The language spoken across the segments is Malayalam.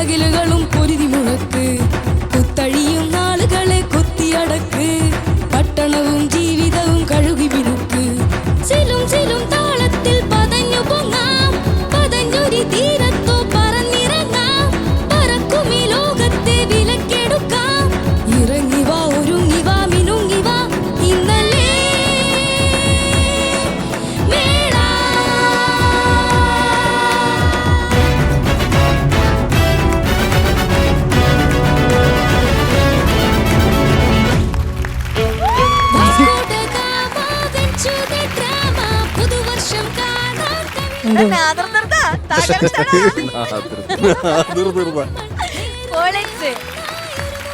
പുറകിലുകളും പൊരുതി മുഴക്ക് കുത്തഴിയും നാളുകളെ കൊത്തിയടക്ക് പട്ടണവും ജീവിതവും കഴുകി മിനുക്ക് ചിലും ചിലും താളത്തിൽ പതഞ്ഞു പൊങ്ങാം പതഞ്ഞൊരു തീരത്തോ പറന്നിറങ്ങാം പറക്കും ഈ ലോകത്തെ വിലക്കെടുക്കാം ഇറങ്ങി വാ ഒരുങ്ങി വാ മിനുങ്ങി വാ ഇന്നല്ലേ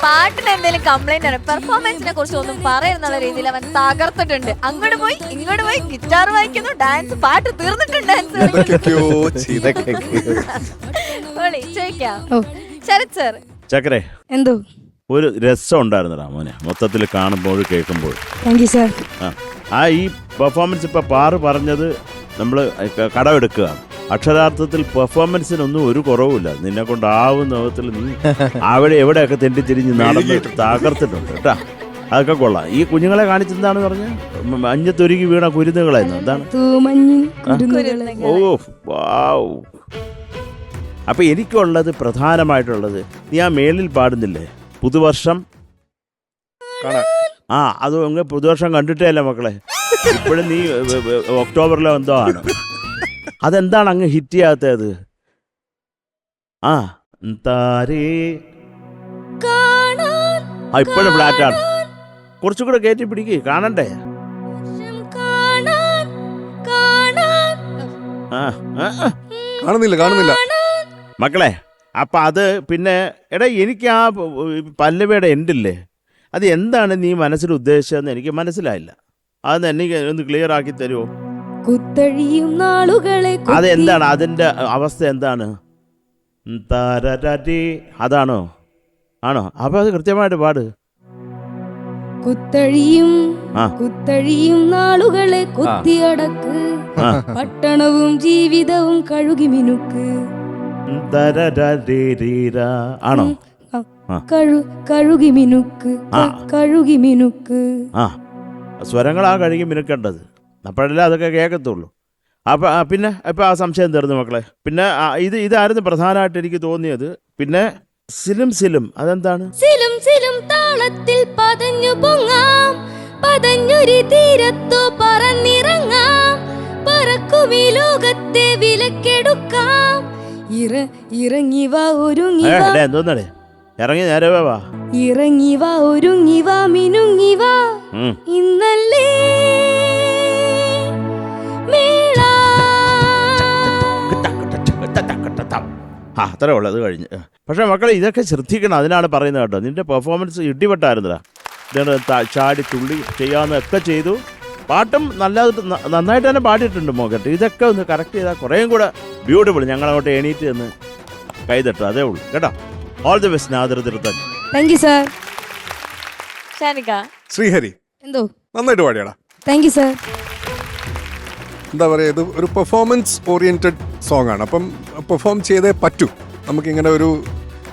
പാട്ടിന് എന്തെങ്കിലും കംപ്ലൈന്റ് ആണ്, പെർഫോമൻസിനെ കുറിച്ച് ഒന്നും പറയുന്നുള്ള രീതിയിൽ അവൻ തകർത്തിട്ടുണ്ട്. അങ്ങോട്ട് പോയി ഇങ്ങോട്ട് പോയി ഗിറ്റാർ വായിക്കുന്നു, ഡാൻസ്, പാട്ട് തീർന്നിട്ടുണ്ട്. ശരത് സർ, ചക്കരെ എന്തോ ഒരു രസം ഉണ്ടായിരുന്നടാ മോനെ, മൊത്തത്തിൽ കാണുമ്പോൾ കേൾക്കുമ്പോൾ. Thank you sir. ആ ഈ പെർഫോമൻസ് ഇപ്പൊ പാറ് പറഞ്ഞത് നമ്മൾ കടമെടുക്കുകയാണ്. അക്ഷരാർത്ഥത്തിൽ പെർഫോമൻസിനൊന്നും ഒരു കുറവുമില്ല. നിന്നെ കൊണ്ടാവുന്ന വിധത്തിൽ നീ അവിടെ എവിടെയൊക്കെ തെണ്ടിത്തിരിഞ്ഞ് നടന്ന് തകർത്തിട്ടുണ്ട് കേട്ടാ. അതൊക്കെ കൊള്ളാം. ഈ കുഞ്ഞുങ്ങളെ കാണിച്ചെന്താണ് പറഞ്ഞ മഞ്ഞത്തൊരുക്കി വീണ കുരുന്നുകളായിരുന്നു. എന്താണ്? ഓ വാവ്. അപ്പൊ എനിക്കുള്ളത് പ്രധാനമായിട്ടുള്ളത് നീ ആ മേളിൽ പാടുന്നില്ലേ പുതുവർഷം? ആ അത് അങ്ങ് പുതുവർഷം കണ്ടിട്ടേ അല്ല മക്കളെ. ഇപ്പോഴും നീ ഒക്ടോബറിലോ എന്തോ ആണ്. അതെന്താണ് അങ്ങ് ഹിറ്റ് ചെയ്യാത്തത്? ആ ഇപ്പോഴും ഫ്ലാറ്റാണ്. കുറച്ചുകൂടെ കയറ്റി പിടിക്ക്, കാണണ്ടേ? കാണുന്നില്ല മക്കളെ. അപ്പൊ അത് പിന്നെ എടാ എനിക്ക് ആ പല്ലവിയുടെ എൻഡില്ലേ, അത് എന്താണ് നീ മനസ്സിൽ ഉദ്ദേശിച്ചതെന്ന് എനിക്ക് മനസ്സിലായില്ല. അതെന്ന് എനിക്ക് ഒന്ന് ക്ലിയർ ആക്കി തരുമോ? കുത്തഴിയും നാളുകളെ അതെന്താണ് അതിന്റെ അവസ്ഥ? എന്താണ്? അതാണോ? ആണോ? അപ്പൊ അത് കൃത്യമായിട്ട് പാട്. കുത്തഴിയും നാളുകളെ കൊത്തിയടക്ക് പട്ടണവും ജീവിതവും കഴുകി മിനുക്ക്. ആണോ? കഴുകി മിനുക്ക് കഴുകി മിനുക്ക്. ആ സ്വരങ്ങളാ കഴുകി മിനുക്കേണ്ടത്, അപ്പോഴല്ലേ അതൊക്കെ കേൾക്കത്തുള്ളൂ. അപ്പം പിന്നെ ഇപ്പം ആ സംശയം തീർന്നു മക്കളെ. പിന്നെ ഇതായിരുന്നു പ്രധാനമായിട്ട് എനിക്ക് തോന്നിയത്. പിന്നെ സിലും സിലും, അതെന്താണ്? സിലും സിലും താളത്തിൽ പതഞ്ഞു പൊങ്ങാം പതഞ്ഞൊരു തീരത്തോ പറന്നിറങ്ങാം പറക്കും ഈ ലോകത്തെ വിലക്കെടുക്കാം ഇറങ്ങി വാ ഒരുങ്ങി വാ. എന്തോന്നടേ ഇറങ്ങി നേരെ വാ. ഇറങ്ങി വാ ഒരുങ്ങി വാ മിനുങ്ങി വാ ഇന്നല്ലേ അത്രേ ഉള്ളത് കഴിഞ്ഞ്. പക്ഷേ മക്കളെ ഇതൊക്കെ ശ്രദ്ധിക്കണം, അതിനാണ് പറയുന്നത് കേട്ടോ. നിന്റെ പെർഫോമൻസ് ഇടിപെട്ടായിരുന്നടാ. ചാടി തുള്ളി ചെയ്യാവുന്നതൊക്കെ ചെയ്തു. പാട്ടും നന്നായിട്ട് തന്നെ പാടിയിട്ടുണ്ട് മോക്കട്ട്. ഇതൊക്കെ ഒന്ന് കറക്റ്റ് ചെയ്താൽ കുറേയും കൂടെ ബ്യൂട്ടിഫുൾ. ഞങ്ങളങ്ങോട്ട് എണീറ്റ് എന്ന് കൈതട്ടു, അതേ ഉള്ളൂ കേട്ടോ. ഓൾ ദി ബെസ്റ്റ് നാദർ തിരുത്തൻ. Thank you sir. ശ്രീഹരി എന്തോ നന്നായിട്ട് പാടിയാടാ. Thank you sir. എന്താ പറയുക, ഇത് ഒരു പെർഫോമൻസ് ഓറിയന്റഡ് സോങ് ആണ്. അപ്പം പെർഫോം ചെയ്തേ പറ്റൂ. നമുക്കിങ്ങനെ ഒരു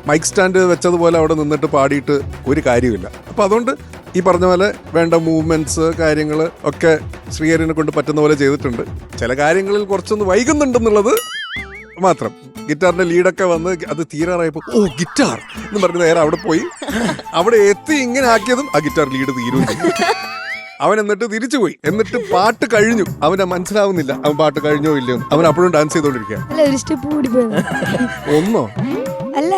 മൈക്ക് സ്റ്റാൻഡ് വെച്ചതുപോലെ അവിടെ നിന്നിട്ട് പാടിയിട്ട് ഒരു കാര്യമില്ല. അപ്പോൾ അതുകൊണ്ട് ഈ പറഞ്ഞ പോലെ വേണ്ട മൂവ്മെന്റ്സ് കാര്യങ്ങൾ ഒക്കെ ശ്രീഹരിനെ കൊണ്ട് പറ്റുന്ന പോലെ ചെയ്തിട്ടുണ്ട്. ചില കാര്യങ്ങളിൽ കുറച്ചൊന്ന് വൈകുന്നുണ്ടെന്നുള്ളത് മാത്രം. ഗിറ്റാറിന്റെ ലീഡൊക്കെ വന്ന് അത് തീരാറായപ്പോൾ ഓ ഗിറ്റാർ എന്ന് പറഞ്ഞ് നേരെ അവിടെ പോയി അവിടെ എത്തി ഇങ്ങനെ ആക്കിയതും ആ ഗിറ്റാർ ലീഡ് തീരുകയും ചെയ്യും. അവൻ എന്നിട്ട് തിരിച്ചു പോയി. എന്നിട്ട് പാട്ട് കഴിഞ്ഞു, അവനെ മനസ്സിലാവുന്നില്ല അവൻ പാട്ട് കഴിഞ്ഞോ ഇല്ലയോ. അവൻ അപ്പോഴും ഡാൻസ് ചെയ്തോണ്ടിരിക്കുക. ഒന്നോ അല്ല,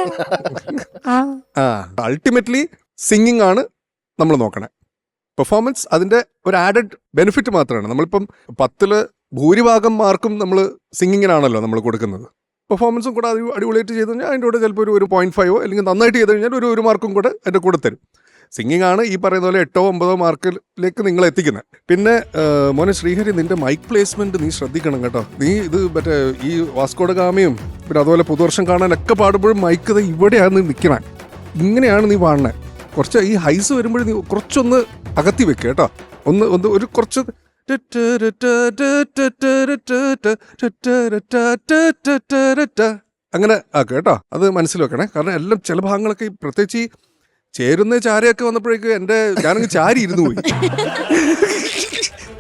അൾട്ടിമേറ്റ്ലി സിംഗിങ് ആണ് നമ്മൾ നോക്കണേ. പെർഫോമൻസ് അതിന്റെ ഒരു ആഡഡ് ബെനിഫിറ്റ് മാത്രമാണ്. നമ്മളിപ്പം 10 ഭൂരിഭാഗം മാർക്കും നമ്മൾ സിംഗിങ്ങിനാണല്ലോ നമ്മൾ കൊടുക്കുന്നത്. പെർഫോമൻസും കൂടെ അടിപൊളിയായിട്ട് ചെയ്ത് കഴിഞ്ഞാൽ അതിൻ്റെ കൂടെ ചിലപ്പോൾ ഒരു 0.5 അല്ലെങ്കിൽ നന്നായിട്ട് ചെയ്ത് കഴിഞ്ഞാൽ ഒരു മാർക്കും കൂടെ അതിൻ്റെ കൂടെ തരും. സിംഗിങ് ആണ് ഈ പറയുന്ന പോലെ 8 or 9 മാർക്കിലേക്ക് നിങ്ങൾ എത്തിക്കുന്നത്. പിന്നെ മോനെ ശ്രീഹരി, നിന്റെ മൈക്ക് പ്ലേസ്മെന്റ് നീ ശ്രദ്ധിക്കണം കേട്ടോ. നീ ഇത് മറ്റേ ഈ വാസ്കോഡ ഗാമയും പിന്നെ അതുപോലെ പുതുവർഷം കാണാനൊക്കെ പാടുമ്പോഴും മൈക്ക് ഇവിടെയാണ് നീ നിൽക്കണേ. ഇങ്ങനെയാണ് നീ പാടണേ. കുറച്ച് ഈ ഹൈസ് വരുമ്പോഴും നീ കുറച്ചൊന്ന് അകത്തി വെക്കുക കേട്ടോ. ഒന്ന് ഒരു കുറച്ച് അങ്ങനെ ആക്കുക കേട്ടോ. അത് മനസ്സിൽ വെക്കണേ. കാരണം എല്ലാം ചില ഭാഗങ്ങളൊക്കെ പ്രത്യേകിച്ച് ഈ ചേരുന്ന ചാരയൊക്കെ വന്നപ്പോഴേക്കും ഞാനങ്ങ് ചാരി ഇരുന്നു പോയി.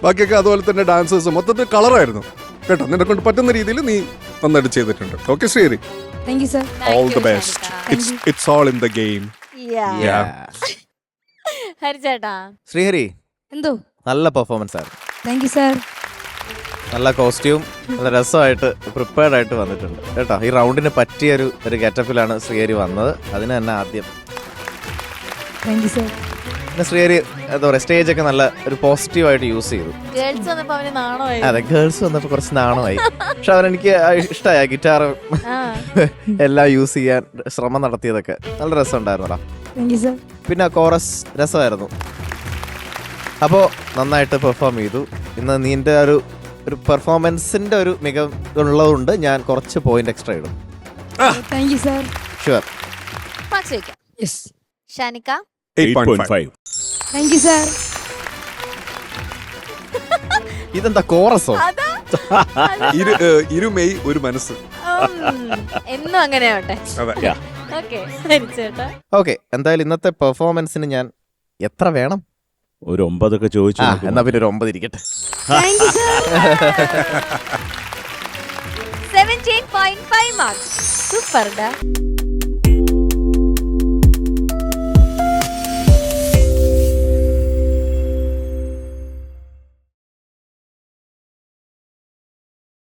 ബാക്കിയൊക്കെ അതുപോലെ തന്നെ ഡാൻസേഴ്സ് മൊത്തത്തിൽ കളറായിരുന്നു കേട്ടോ. നിന്നെ കൊണ്ട് പറ്റുന്ന രീതിയിൽ നീ നന്നായിട്ട് ചെയ്തിട്ടുണ്ട്. Okay Sreehari, thank you sir. All the best. It's all in the game. ഹരിച്ചേട്ടാ. ശ്രീഹരി, എന്തോ നല്ല പെർഫോമൻസ് ആയിരുന്നു. Thank you sir. നല്ല കോസ്റ്റ്യൂം, നല്ല രസമായിട്ട് പ്രിപ്പയർഡ് ആയിട്ട് വന്നിട്ടുണ്ട് കേട്ടോ. ഈ റൗണ്ടിന് പറ്റിയ ഒരു ഗെറ്റപ്പിലാണ് ശ്രീഹരി വന്നത്. അതിന് തന്നെ ആദ്യം താങ്ക് യു സർ. പിന്നെ ശ്രീഹരി എന്താ പറയുക, സ്റ്റേജൊക്കെ നല്ല ഒരു പോസിറ്റീവായിട്ട് യൂസ് ചെയ്തു. ഗേൾസ് വന്നപ്പോ അവന് നാണമായി. അതെ, ഗേൾസ് വന്നപ്പോൾ കുറച്ച് നാണമായി. പക്ഷെ അവനെനിക്ക് ഇഷ്ടമായ ഗിറ്റാർ എല്ലാം യൂസ് ചെയ്യാൻ ശ്രമം നടത്തിയതൊക്കെ നല്ല രസമുണ്ടായിരുന്നടാ. Thank you sir. പിന്നെ കോറസ് രസമായിരുന്നു. അപ്പോൾ നന്നായിട്ട് പെർഫോം ചെയ്തു. ഇന്ന് നിന്റെ ഒരു പെർഫോമൻസിന്റെ ഒരു മികവുള്ളതുകൊണ്ട് ഞാൻ കുറച്ച് പോയിന്റ് എക്സ്ട്രാ ഇടും. Thank you sir. Sure. Marks ചോദിക്കാം. യെസ്. ഷാനിക്ക. 8.5. Thank you sir. ഇതെന്താ കോറസോ? അതാ ഇരു മെയ് ഒരു മനസ്സ്. എന്നും അങ്ങനെ ആവട്ടെ. അതെ. ഓക്കെ ഹരിച്ചേട്ടാ. ഓക്കെ, എന്തായാലും ഇന്നത്തെ പെർഫോമൻസിന് ഞാൻ എത്ര വേണം? ഒരു 9 ഒക്കെ ചോദിച്ചു. എന്നാ പിന്നെ ഒരു 9 ഇരിക്കട്ടെ. Thank you sir. 17.5 marks. Super ഡാ.